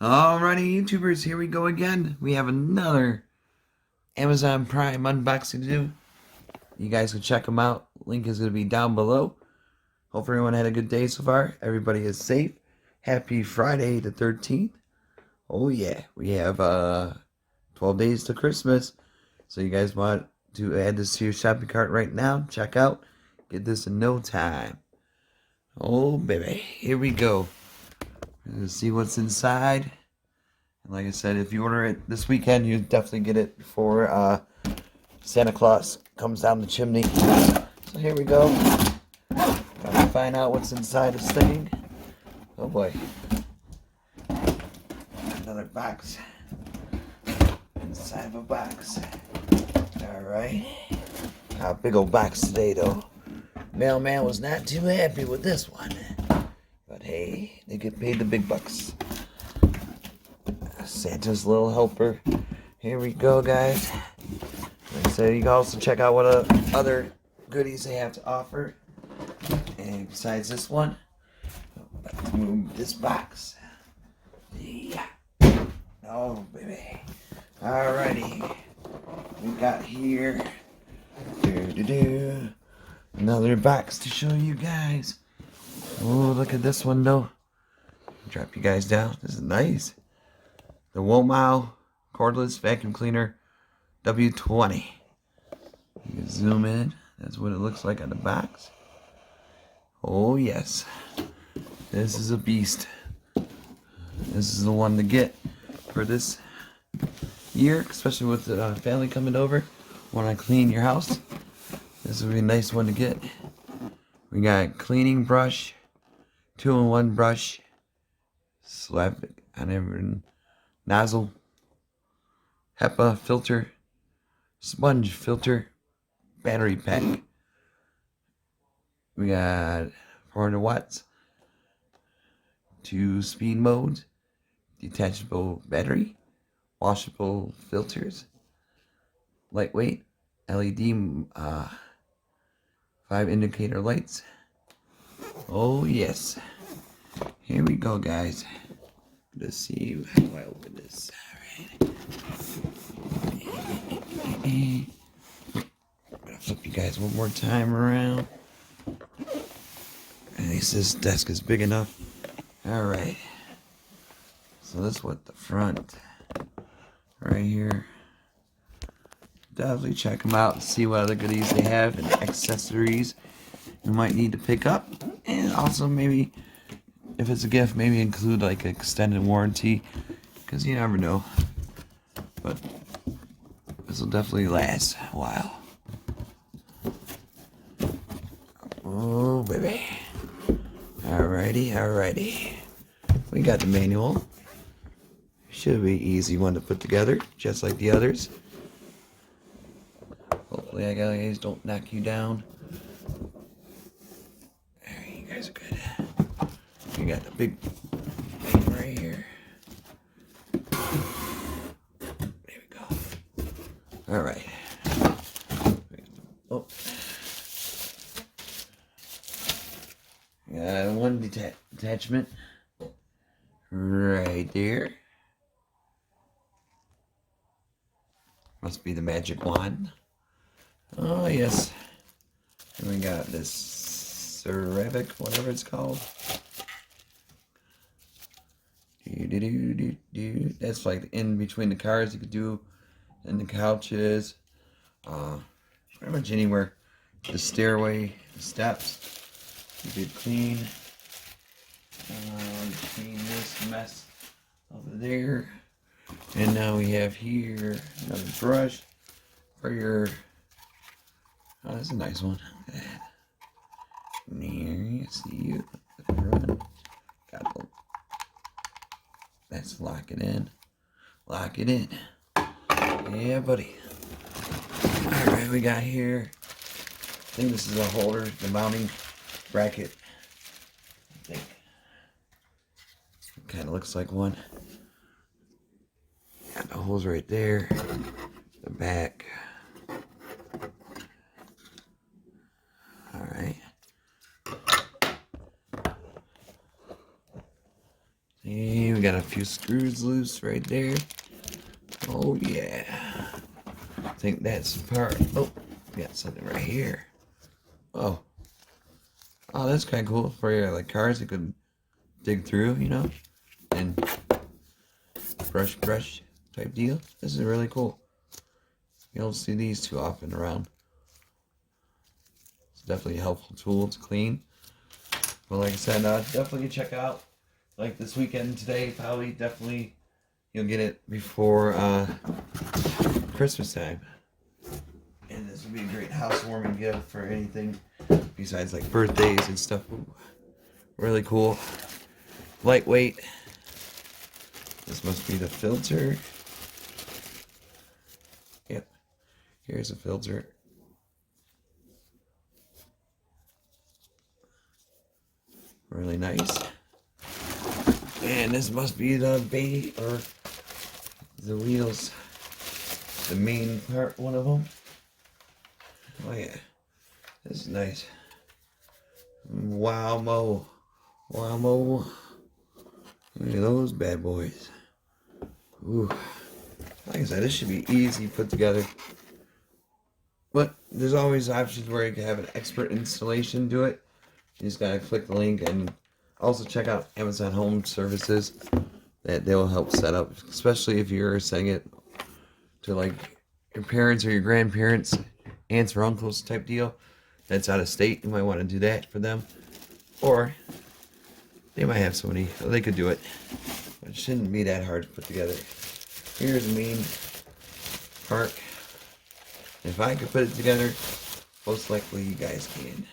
Alrighty, YouTubers, here we go again. We have another Amazon Prime unboxing to do. You guys can check them out. Link is going to be down below. Hope everyone had a good day so far. Everybody is safe. Happy Friday the 13th. Oh yeah, we have 12 days to Christmas. So you guys want to add this to your shopping cart right now. Check out. Get this in no time. Oh baby, here we go. Let's see what's inside. And like I said, if you order it this weekend, you definitely get it before Santa Claus comes down the chimney. So here we go. Gotta find out what's inside this thing. Oh boy. Another box. Inside of a box. Alright. A big old box today though. Mailman was not too happy with this one. But hey, they get paid the big bucks. Santa's little helper. Here we go, guys. Like I said, you can also check out what other goodies they have to offer. And besides this one, let's move this box. Yeah. Oh, baby. Alrighty. We got here. Another box to show you guys. Oh, look at this one though. Drop you guys down. This is nice. The Womow Cordless Vacuum Cleaner W20. You can zoom in. That's what it looks like on the box. Oh yes. This is a beast. This is the one to get for this year, especially with the family coming over. Want to clean your house? This would be a nice one to get. We got cleaning brush, 2-in-1 brush, slap on every nozzle, HEPA filter, sponge filter, battery pack. We got 400 watts, 2 speed modes, detachable battery, washable filters, lightweight, LED 5 indicator lights. Oh yes. Here we go, guys. Let's see how do I open this. Alright. I'm gonna flip you guys one more time around. At least this desk is big enough. Alright. So this is what the front right here. Definitely check them out and see what other goodies they have and accessories you might need to pick up. And also maybe, if it's a gift, maybe include like an extended warranty, because you never know. But this will definitely last a while. Oh baby. Alrighty. We got the manual. Should be an easy one to put together, just like the others. Hopefully I guys don't knock you down. There, you guys are good. We got the big thing right here. There we go. Alright. Oh. Got one attachment right there. Must be the magic wand. Oh yes. And we got this ceramic, whatever it's called. That's like in between the cars you could do, and the couches, pretty much anywhere. The stairway, the steps, you could clean. Clean this mess over there. And now we have here another brush for your. Oh, that's a nice one. Look at that. Here, see you. Got the. Let's lock it in. Lock it in. Yeah, buddy. Alright, we got here. I think this is a holder, the mounting bracket. I think. It kind of looks like one. Got the holes right there. The back. Alright. See, we got a few screws loose right there. Oh yeah. I think that's the part. Oh, got something right here. Oh. Oh, that's kind of cool for your like cars. You could dig through, you know, and brush type deal. This is really cool. You don't see these too often around. It's definitely a helpful tool to clean. But like I said, definitely check out like this weekend today. Probably definitely you'll get it before Christmas time. And this would be a great housewarming gift for anything besides like birthdays and stuff. Ooh, really cool. Lightweight. This must be the filter. Yep. Here's a filter. Really nice. And this must be the bait or the wheels. The main part, one of them. Oh yeah. This is nice. Womow. Womow. Look at those bad boys. Ooh. Like I said, this should be easy put together. But there's always options where you can have an expert installation do it. You just gotta click the link, and also check out Amazon Home Services. That they will help set up, especially if you're sending it to like your parents or your grandparents, aunts or uncles type deal. That's out of state. You might want to do that for them, or they might have somebody. They could do it. But it shouldn't be that hard to put together. Here's the main part. If I could put it together, most likely you guys can.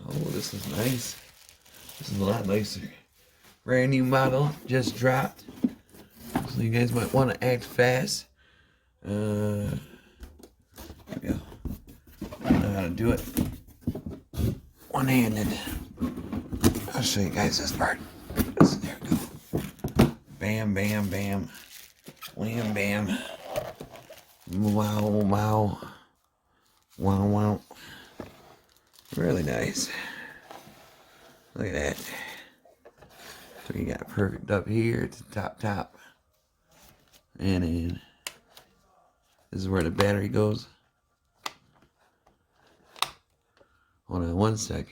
Oh, this is nice. This is a lot nicer. Brand new model, just dropped. So you guys might want to act fast. Here we go. I don't know how to do it one-handed. I'll show you guys this part. There we go. Bam, bam, bam. Wham, bam. Wow, wow. Wow, wow. Really nice. Look at that. So you got perfect up here to the top. And then this is where the battery goes. Hold on one sec.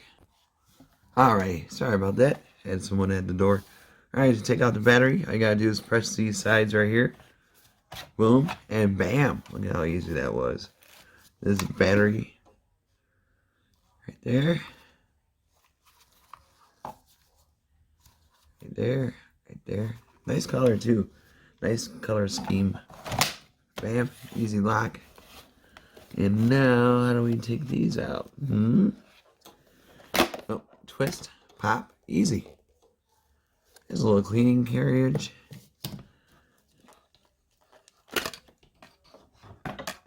Alright, sorry about that. Had someone at the door. Alright, to take out the battery, all you gotta do is press these sides right here. Boom, and bam. Look at how easy that was. This is the battery. Right there. Right there. Right there. Nice color too. Nice color scheme. Bam. Easy lock. And now, how do we take these out? Oh, twist. Pop. Easy. There's a little cleaning carriage.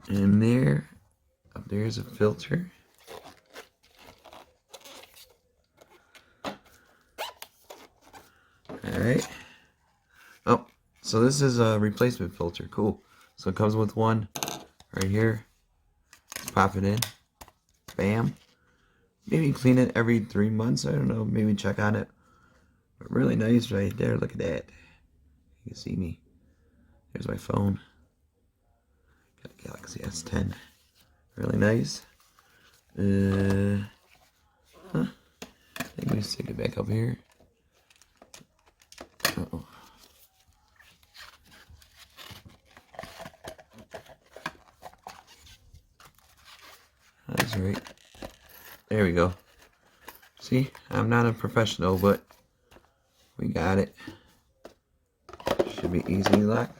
And there. Up there's a filter. Alright. Oh, so this is a replacement filter. Cool. So it comes with one right here. Pop it in. Bam. Maybe clean it every 3 months. I don't know. Maybe check on it. But really nice right there. Look at that. You can see me. There's my phone. Got a Galaxy S10. Really nice. Huh. I think we stick it back up here. Uh-oh. That's right. There we go. See, I'm not a professional, but we got it. Should be easy lock.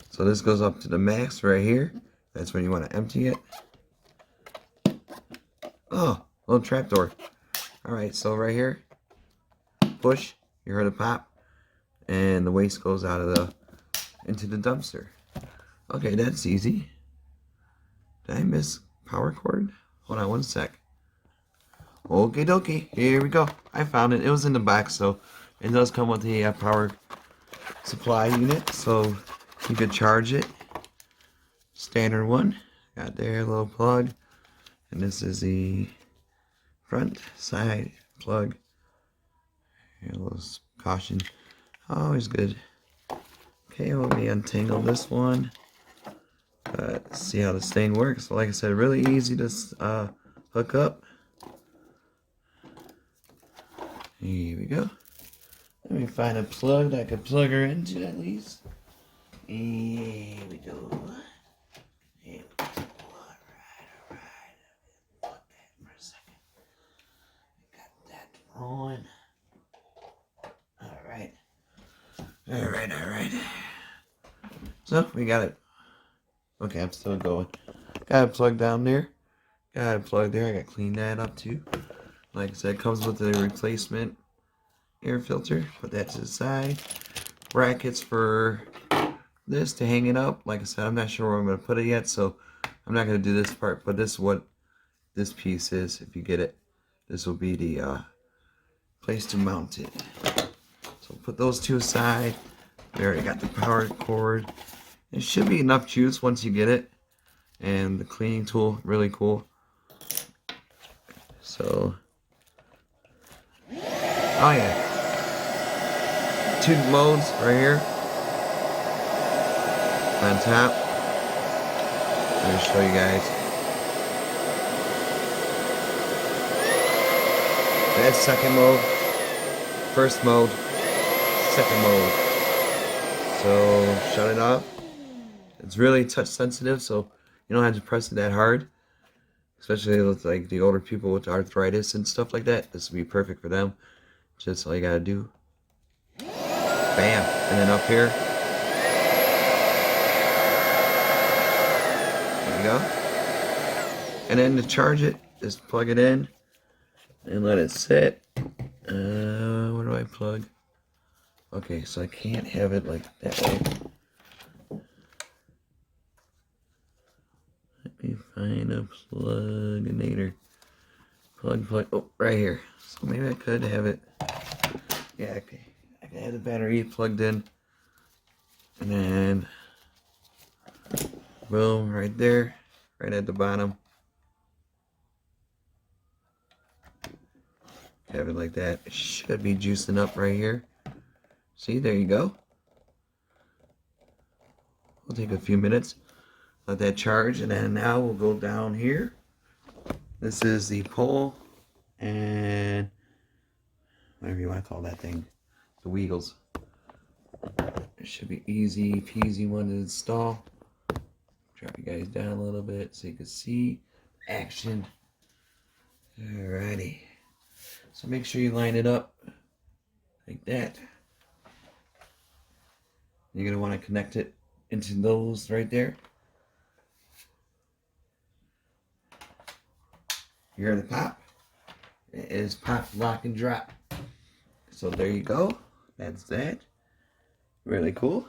So this goes up to the max right here. That's when you want to empty it. Oh, little trapdoor. Alright, so right here, push, you heard a pop, and the waste goes out of into the dumpster. Okay, that's easy. Did I miss power cord? Hold on one sec. Okie dokie, here we go. I found it. It was in the box, so it does come with the power supply unit, so you could charge it. Standard one. Got there a little plug. And this is the front side plug. Here, a little caution. Always good. Okay, let me untangle this one. See how this thing works. Like I said, really easy to hook up. Here we go. Let me find a plug that I could plug her into at least. Here we go. Here we go. Alright. Put that for a second. Got that rolling. Alright. So, we got it. Okay, I'm still going. Got it plugged down there. Got it plugged there. I got to clean that up too. Like I said, it comes with a replacement air filter. Put that to the side. Brackets for this to hang it up. Like I said, I'm not sure where I'm going to put it yet, so I'm not going to do this part, but this is what this piece is. If you get it, this will be the place to mount it. So put those two aside. We already got the power cord. It should be enough juice once you get it. And the cleaning tool, really cool. So, oh yeah, 2 modes right here on top. Let me show you guys. That's second mode, first mode, second mode. So shut it off. It's really touch sensitive, so you don't have to press it that hard. Especially with like the older people with arthritis and stuff like that. This would be perfect for them. Just all you gotta do. Bam! And then up here. There you go. And then to charge it, just plug it in and let it sit. Where do I plug? Okay, so I can't have it like that way. Let me find a pluginator. Plug. Oh, right here. So maybe I could have it. Yeah, okay. I can have the battery plugged in. And then, boom, right there. Right at the bottom. Have it like that. It should be juicing up right here. See, there you go. We'll take a few minutes. Let that charge, and then now we'll go down here. This is the pole and whatever you want to call that thing, the Weagles. It should be easy peasy one to install. Drop you guys down a little bit so you can see action. Alrighty. So make sure you line it up like that. You're going to want to connect it into those right there. You hear the pop? It is pop, lock, and drop. So there you go. That's that. Really cool.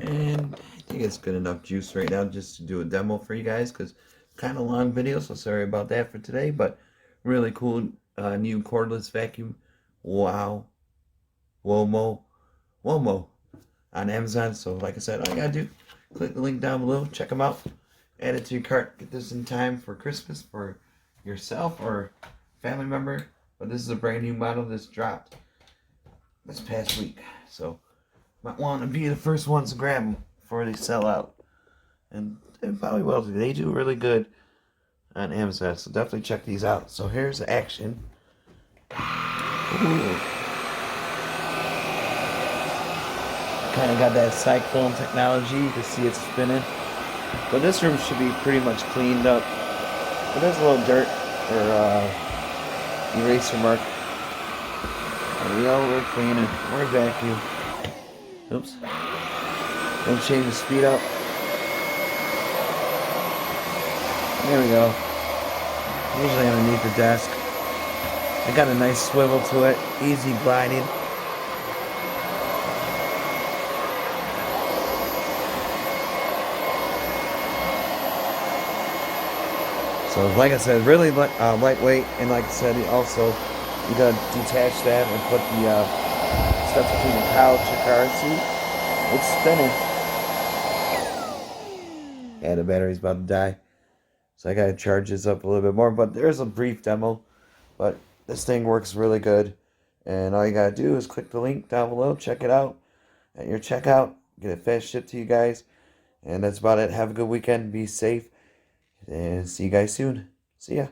And I think it's good enough juice right now just to do a demo for you guys, because kind of long video, so sorry about that for today. But really cool new cordless vacuum. Wow. Womow on Amazon. So like I said, all you gotta do, click the link down below, check them out, add it to your cart, get this in time for Christmas for yourself or family member. But this is a brand new model that's dropped this past week, so might want to be the first ones to grab them before they sell out. And they probably will. They do really good on Amazon, so definitely check these out. So here's the action. Ooh. Kind of got that cyclone technology. You can see it's spinning. But this room should be pretty much cleaned up. But there's a little dirt or eraser mark. There we go, we're cleaning. We're vacuum. Oops. Don't change the speed up. There we go. Usually underneath the desk. I got a nice swivel to it. Easy gliding. So like I said, really lightweight, and like I said, also you gotta detach that and put the stuff between the couch, your car seat. It's spinning. Yeah, the battery's about to die, so I gotta charge this up a little bit more. But there's a brief demo, but this thing works really good. And all you gotta do is click the link down below, check it out at your checkout, get it fast shipped to you guys. And that's about it. Have a good weekend, be safe, and see you guys soon. See ya.